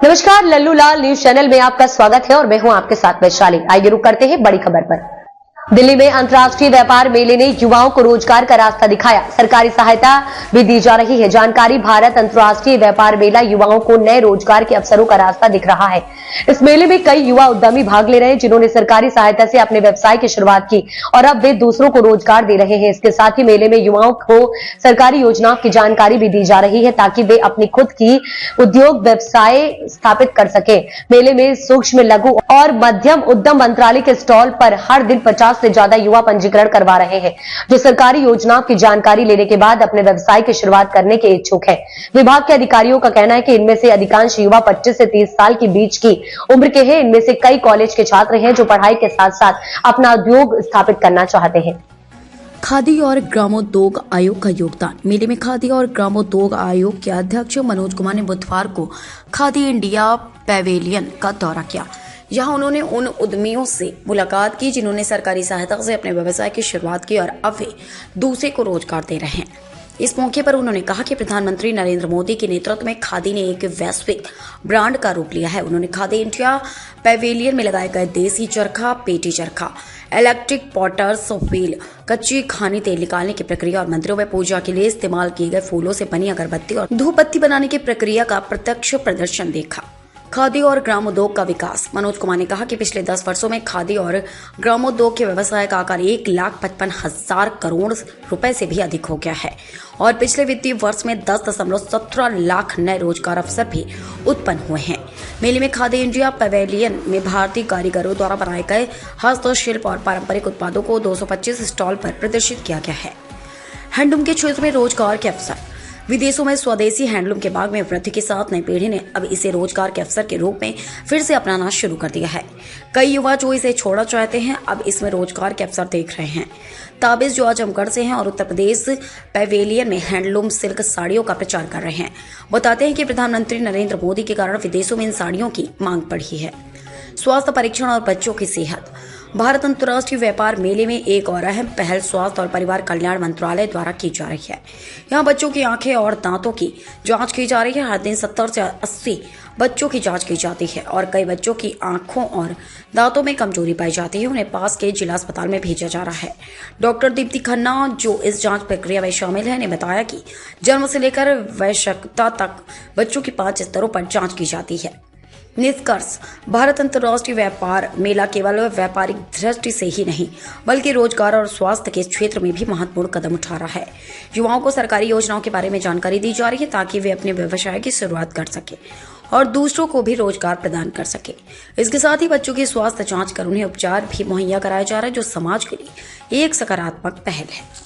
नमस्कार, लल्लू लाल news channel में आपका स्वागत है और मैं हूं आपके साथ वैशाली। आइए रुक करते हैं बड़ी खबर पर। दिल्ली में अंतर्राष्ट्रीय व्यापार मेले ने युवाओं को रोजगार का रास्ता दिखाया। सरकारी सहायता भी दी जा रही है। जानकारी, भारत अंतर्राष्ट्रीय व्यापार मेला युवाओं को नए रोजगार के अवसरों का रास्ता दिख रहा है। इस मेले में कई युवा उद्यमी भाग ले रहे हैं, जिन्होंने सरकारी सहायता से अपने व्यवसाय की शुरुआत की और अब वे दूसरों को रोजगार दे रहे हैं। इसके साथ ही मेले में युवाओं को सरकारी योजनाओं की जानकारी भी दी जा रही है, ताकि वे अपनी खुद की उद्योग व्यवसाय स्थापित कर सके। मेले में सूक्ष्म, लघु और मध्यम उद्यम मंत्रालय के स्टॉल पर हर दिन 50 से ज्यादा युवा पंजीकरण करवा रहे हैं, जो सरकारी योजनाओं की जानकारी लेने के बाद अपने व्यवसाय की शुरुआत करने के इच्छुक हैं। विभाग के अधिकारियों का कहना है कि इनमें से अधिकांश युवा 25 से 30 साल के बीच की उम्र के हैं। इनमें से कई कॉलेज के छात्र हैं, जो पढ़ाई के साथ साथ अपना उद्योग स्थापित करना चाहते हैं। खादी और ग्रामोद्योग आयोग का योगदान। मेले में खादी और ग्रामोद्योग आयोग के अध्यक्ष मनोज कुमार ने बुधवार को खादी इंडिया पैवेलियन का दौरा किया। यहां उन्होंने उन उद्यमियों से मुलाकात की, जिन्होंने सरकारी सहायता से अपने व्यवसाय की शुरुआत की और अब वे दूसरे को रोजगार दे रहे हैं। इस मौके पर उन्होंने कहा कि प्रधानमंत्री नरेंद्र मोदी के नेतृत्व में खादी ने एक वैश्विक ब्रांड का रूप लिया है। उन्होंने खादी इंडिया पैवेलियन में लगाए गए देसी चरखा, पेटी चरखा, इलेक्ट्रिक पॉटर्स व्हील, कच्ची खानी तेल निकालने की प्रक्रिया और मंदिरों में पूजा के लिए इस्तेमाल किए गए फूलों से बनी अगरबत्ती और धूप बत्ती बनाने की प्रक्रिया का प्रत्यक्ष प्रदर्शन देखा। खादी और ग्रामोद्योग का विकास। मनोज कुमार ने कहा कि पिछले 10 वर्षों में खादी और ग्रामोद्योग के व्यवसाय का आकार 1,55,000 करोड़ रुपए से भी अधिक हो गया है और पिछले वित्तीय वर्ष में 10.17 लाख नए रोजगार अवसर भी उत्पन्न हुए हैं। मेले में खादी इंडिया पैवेलियन में भारतीय कारीगरों द्वारा बनाए गए हस्तशिल्प और पारंपरिक उत्पादों को 225 स्टॉल पर प्रदर्शित किया गया है। हैंडलूम के क्षेत्र में रोजगार के अवसर। विदेशों में स्वदेशी हैंडलूम के बाग में वृद्धि के साथ नई पीढ़ी ने अब इसे रोजगार के अवसर के रूप में फिर से अपनाना शुरू कर दिया है। कई युवा जो इसे छोड़ना चाहते हैं, अब इसमें रोजगार के अवसर देख रहे हैं। ताबिज, जो आजमगढ़ से हैं और उत्तर प्रदेश पैवेलियन में हैंडलूम सिल्क साड़ियों का प्रचार कर रहे हैं, बताते हैं कि प्रधानमंत्री नरेंद्र मोदी के कारण विदेशों में इन साड़ियों की मांग बढ़ी है। स्वास्थ्य परीक्षण और बच्चों की सेहत। भारत अंतर्राष्ट्रीय व्यापार मेले में एक और अहम पहल स्वास्थ्य और परिवार कल्याण मंत्रालय द्वारा की जा रही है। यहाँ बच्चों की आंखें और दांतों की जांच की जा रही है। हर दिन 70 से 80 बच्चों की जांच की जाती है और कई बच्चों की आंखों और दांतों में कमजोरी पाई जाती है। उन्हें पास के जिला अस्पताल में भेजा जा रहा है। डॉक्टर दीप्ति खन्ना, जो इस जांच प्रक्रिया में शामिल है, ने बताया कि जन्म से लेकर वयस्कता तक बच्चों की 5 स्तरों पर जांच की जाती है। निष्कर्ष, भारत अंतर्राष्ट्रीय व्यापार मेला केवल व्यापारिक दृष्टि से ही नहीं, बल्कि रोजगार और स्वास्थ्य के क्षेत्र में भी महत्वपूर्ण कदम उठा रहा है। युवाओं को सरकारी योजनाओं के बारे में जानकारी दी जा रही है, ताकि वे अपने व्यवसाय की शुरुआत कर सके और दूसरों को भी रोजगार प्रदान कर सके। इसके साथ ही बच्चों की स्वास्थ्य जांच कर उन्हें उपचार भी मुहैया कराया जा रहा है, जो समाज के लिए एक सकारात्मक पहल है।